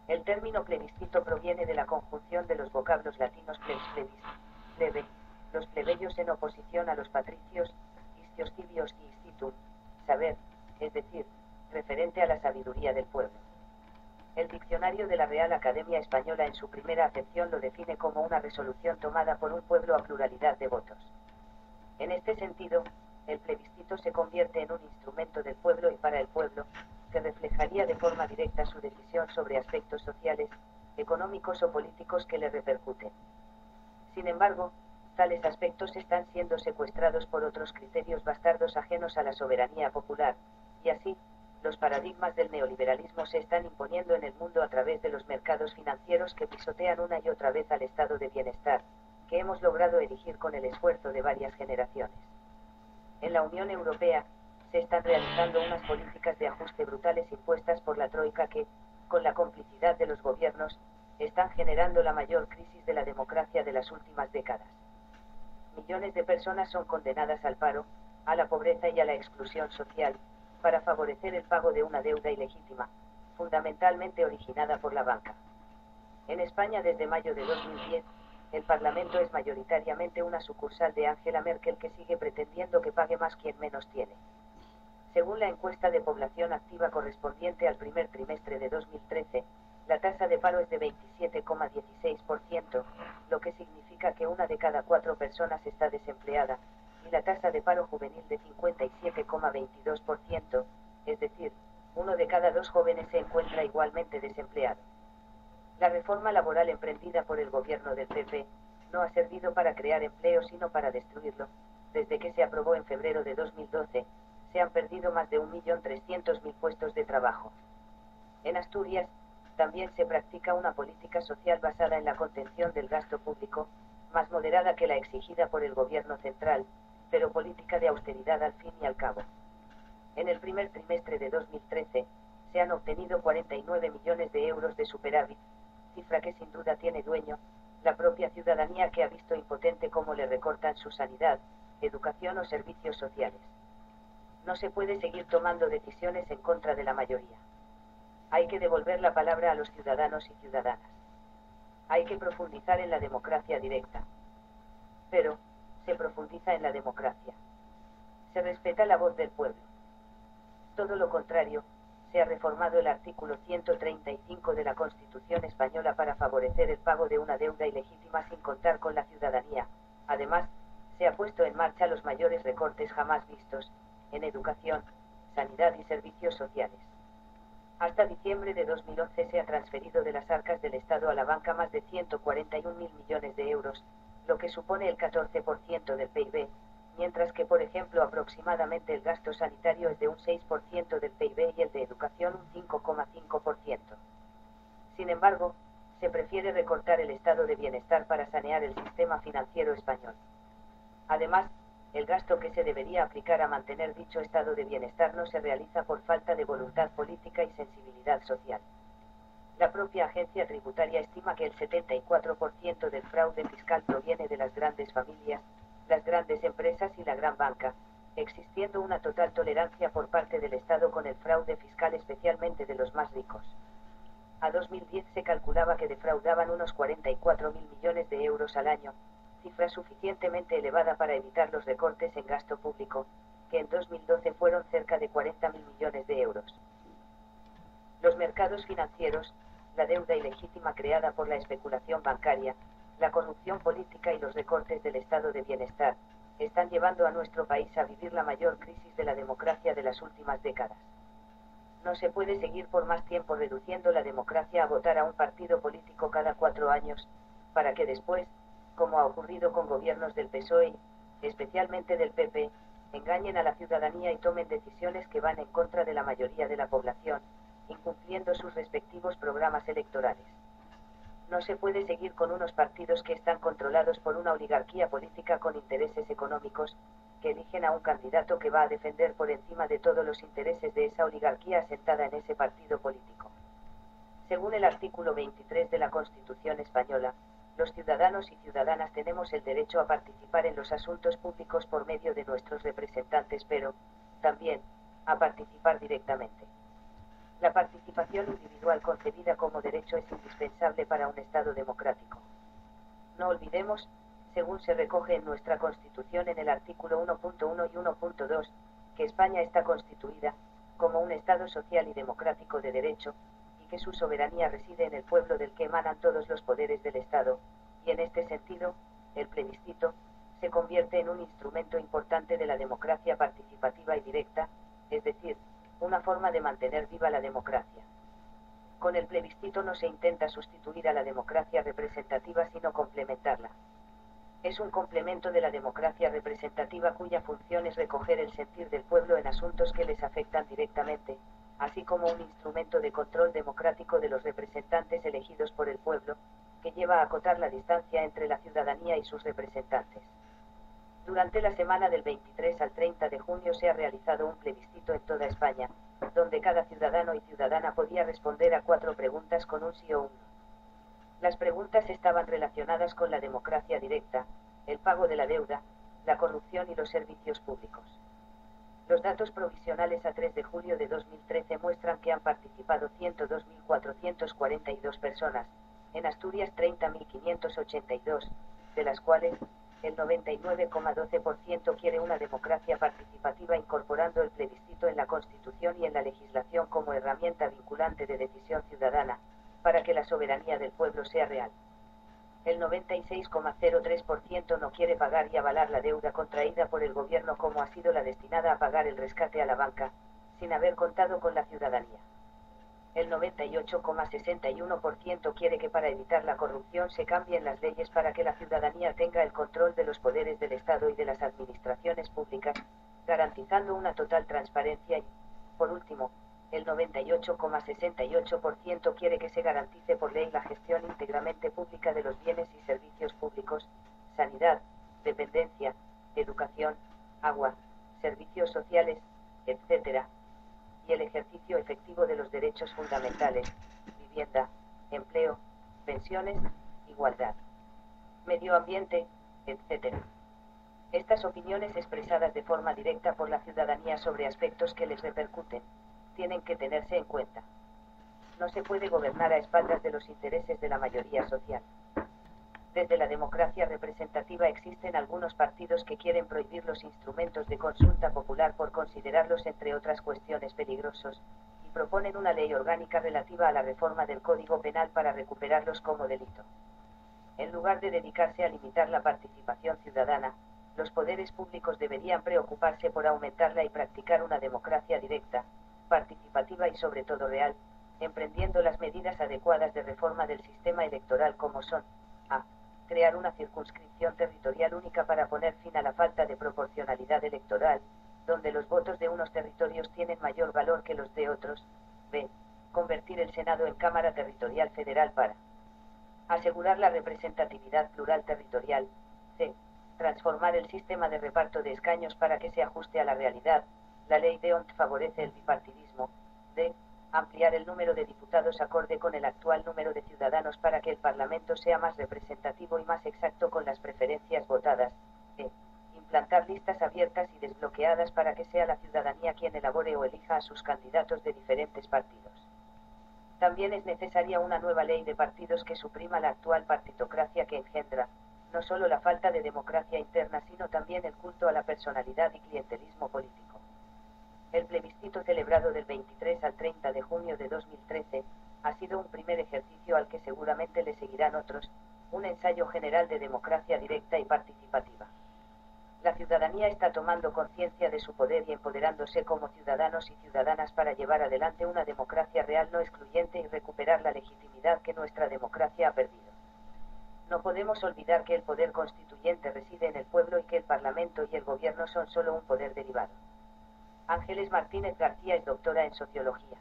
El término plebiscito proviene de la conjunción de los vocablos latinos plebs plebe, los plebeyos en oposición a los patricios, istios tibios y istitum, saber, es decir, referente a la sabiduría del pueblo. El diccionario de la Real Academia Española en su primera acepción lo define como una resolución tomada por un pueblo a pluralidad de votos. En este sentido, el plebiscito se convierte en un instrumento del pueblo y para el pueblo, que reflejaría de forma directa su decisión sobre aspectos sociales, económicos o políticos que le repercuten. Sin embargo, tales aspectos están siendo secuestrados por otros criterios bastardos ajenos a la soberanía popular, y así, los paradigmas del neoliberalismo se están imponiendo en el mundo a través de los mercados financieros que pisotean una y otra vez al estado de bienestar, que hemos logrado erigir con el esfuerzo de varias generaciones. En la Unión Europea, se están realizando unas políticas de ajuste brutales impuestas por la Troika que, con la complicidad de los gobiernos, están generando la mayor crisis de la democracia de las últimas décadas. Millones de personas son condenadas al paro, a la pobreza y a la exclusión social, para favorecer el pago de una deuda ilegítima, fundamentalmente originada por la banca. En España desde mayo de 2010, el Parlamento es mayoritariamente una sucursal de Angela Merkel que sigue pretendiendo que pague más quien menos tiene. Según la encuesta de población activa correspondiente al primer trimestre de 2013, la tasa de paro es de 27,16%, lo que significa que una de cada 4 personas está desempleada, y la tasa de paro juvenil de 57,22%, es decir, uno de cada 2 jóvenes se encuentra igualmente desempleado. La reforma laboral emprendida por el gobierno del PP no ha servido para crear empleo sino para destruirlo. Desde que se aprobó en febrero de 2012, se han perdido más de 1.300.000 puestos de trabajo. En Asturias, también se practica una política social basada en la contención del gasto público, más moderada que la exigida por el gobierno central, pero política de austeridad al fin y al cabo. En el primer trimestre de 2013, se han obtenido 49 millones de euros de superávit, cifra que sin duda tiene dueño, la propia ciudadanía que ha visto impotente cómo le recortan su sanidad, educación o servicios sociales. No se puede seguir tomando decisiones en contra de la mayoría. Hay que devolver la palabra a los ciudadanos y ciudadanas. Hay que profundizar en la democracia directa. Pero, se profundiza en la democracia. Se respeta la voz del pueblo. Todo lo contrario, se ha reformado el artículo 135 de la Constitución española para favorecer el pago de una deuda ilegítima sin contar con la ciudadanía. Además, se ha puesto en marcha los mayores recortes jamás vistos, en educación, sanidad y servicios sociales. Hasta diciembre de 2011 se ha transferido de las arcas del Estado a la banca más de 141.000 millones de euros, lo que supone el 14% del PIB, mientras que, por ejemplo, aproximadamente el gasto sanitario es de un 6% del PIB y el de educación un 5,5%. Sin embargo, se prefiere recortar el estado de bienestar para sanear el sistema financiero español. Además, el gasto que se debería aplicar a mantener dicho estado de bienestar no se realiza por falta de voluntad política y sensibilidad social. La propia agencia tributaria estima que el 74% del fraude fiscal proviene de las grandes familias, las grandes empresas y la gran banca, existiendo una total tolerancia por parte del Estado con el fraude fiscal, especialmente de los más ricos. A 2010 se calculaba que defraudaban unos 44.000 millones de euros al año, cifra suficientemente elevada para evitar los recortes en gasto público, que en 2012 fueron cerca de 40.000 millones de euros. Los mercados financieros, la deuda ilegítima creada por la especulación bancaria, la corrupción política y los recortes del estado de bienestar, están llevando a nuestro país a vivir la mayor crisis de la democracia de las últimas décadas. No se puede seguir por más tiempo reduciendo la democracia a votar a un partido político cada 4 años, para que después, como ha ocurrido con gobiernos del PSOE, especialmente del PP, engañen a la ciudadanía y tomen decisiones que van en contra de la mayoría de la población, incumpliendo sus respectivos programas electorales. No se puede seguir con unos partidos que están controlados por una oligarquía política con intereses económicos, que eligen a un candidato que va a defender por encima de todos los intereses de esa oligarquía asentada en ese partido político. Según el artículo 23 de la Constitución española, los ciudadanos y ciudadanas tenemos el derecho a participar en los asuntos públicos por medio de nuestros representantes, pero, también, a participar directamente. La participación individual concebida como derecho es indispensable para un Estado democrático. No olvidemos, según se recoge en nuestra Constitución en el artículo 1.1 y 1.2, que España está constituida como un Estado social y democrático de derecho, y que su soberanía reside en el pueblo del que emanan todos los poderes del Estado, y en este sentido, el plebiscito se convierte en un instrumento importante de la democracia participativa y directa, es decir, una forma de mantener viva la democracia. Con el plebiscito no se intenta sustituir a la democracia representativa sino complementarla. Es un complemento de la democracia representativa cuya función es recoger el sentir del pueblo en asuntos que les afectan directamente, así como un instrumento de control democrático de los representantes elegidos por el pueblo, que lleva a acotar la distancia entre la ciudadanía y sus representantes. Durante la semana del 23 al 30 de junio se ha realizado un plebiscito en toda España, donde cada ciudadano y ciudadana podía responder a 4 preguntas con un sí o un no. Las preguntas estaban relacionadas con la democracia directa, el pago de la deuda, la corrupción y los servicios públicos. Los datos provisionales a 3 de julio de 2013 muestran que han participado 102.442 personas, en Asturias 30.582, de las cuales, el 99,12% quiere una democracia participativa incorporando el plebiscito en la Constitución y en la legislación como herramienta vinculante de decisión ciudadana, para que la soberanía del pueblo sea real. El 96,03% no quiere pagar y avalar la deuda contraída por el gobierno como ha sido la destinada a pagar el rescate a la banca, sin haber contado con la ciudadanía. El 98,61% quiere que para evitar la corrupción se cambien las leyes para que la ciudadanía tenga el control de los poderes del Estado y de las administraciones públicas, garantizando una total transparencia y, por último, el 98,68% quiere que se garantice por ley la gestión íntegramente pública de los bienes y servicios públicos, sanidad, dependencia, educación, agua, servicios sociales, etc., y el ejercicio efectivo de los derechos fundamentales, vivienda, empleo, pensiones, igualdad, medio ambiente, etc. Estas opiniones expresadas de forma directa por la ciudadanía sobre aspectos que les repercuten, tienen que tenerse en cuenta. No se puede gobernar a espaldas de los intereses de la mayoría social. Desde la democracia representativa existen algunos partidos que quieren prohibir los instrumentos de consulta popular por considerarlos, entre otras cuestiones, peligrosos, y proponen una ley orgánica relativa a la reforma del Código Penal para recuperarlos como delito. En lugar de dedicarse a limitar la participación ciudadana, los poderes públicos deberían preocuparse por aumentarla y practicar una democracia directa, participativa y sobre todo real, emprendiendo las medidas adecuadas de reforma del sistema electoral como son: a. Crear una circunscripción territorial única para poner fin a la falta de proporcionalidad electoral, donde los votos de unos territorios tienen mayor valor que los de otros. B. Convertir el Senado en Cámara Territorial Federal para asegurar la representatividad plural territorial. C. Transformar el sistema de reparto de escaños para que se ajuste a la realidad. La ley de Ont favorece el bipartidismo. D. Ampliar el número de diputados acorde con el actual número de ciudadanos para que el Parlamento sea más representativo y más exacto con las preferencias votadas. E. Implantar listas abiertas y desbloqueadas para que sea la ciudadanía quien elabore o elija a sus candidatos de diferentes partidos. También es necesaria una nueva ley de partidos que suprima la actual partitocracia que engendra, no solo la falta de democracia interna sino también el culto a la personalidad y clientelismo político. El plebiscito celebrado del 23 al 30 de junio de 2013 ha sido un primer ejercicio al que seguramente le seguirán otros, un ensayo general de democracia directa y participativa. La ciudadanía está tomando conciencia de su poder y empoderándose como ciudadanos y ciudadanas para llevar adelante una democracia real no excluyente y recuperar la legitimidad que nuestra democracia ha perdido. No podemos olvidar que el poder constituyente reside en el pueblo y que el Parlamento y el Gobierno son solo un poder derivado. Ángeles Martínez García es doctora en Sociología.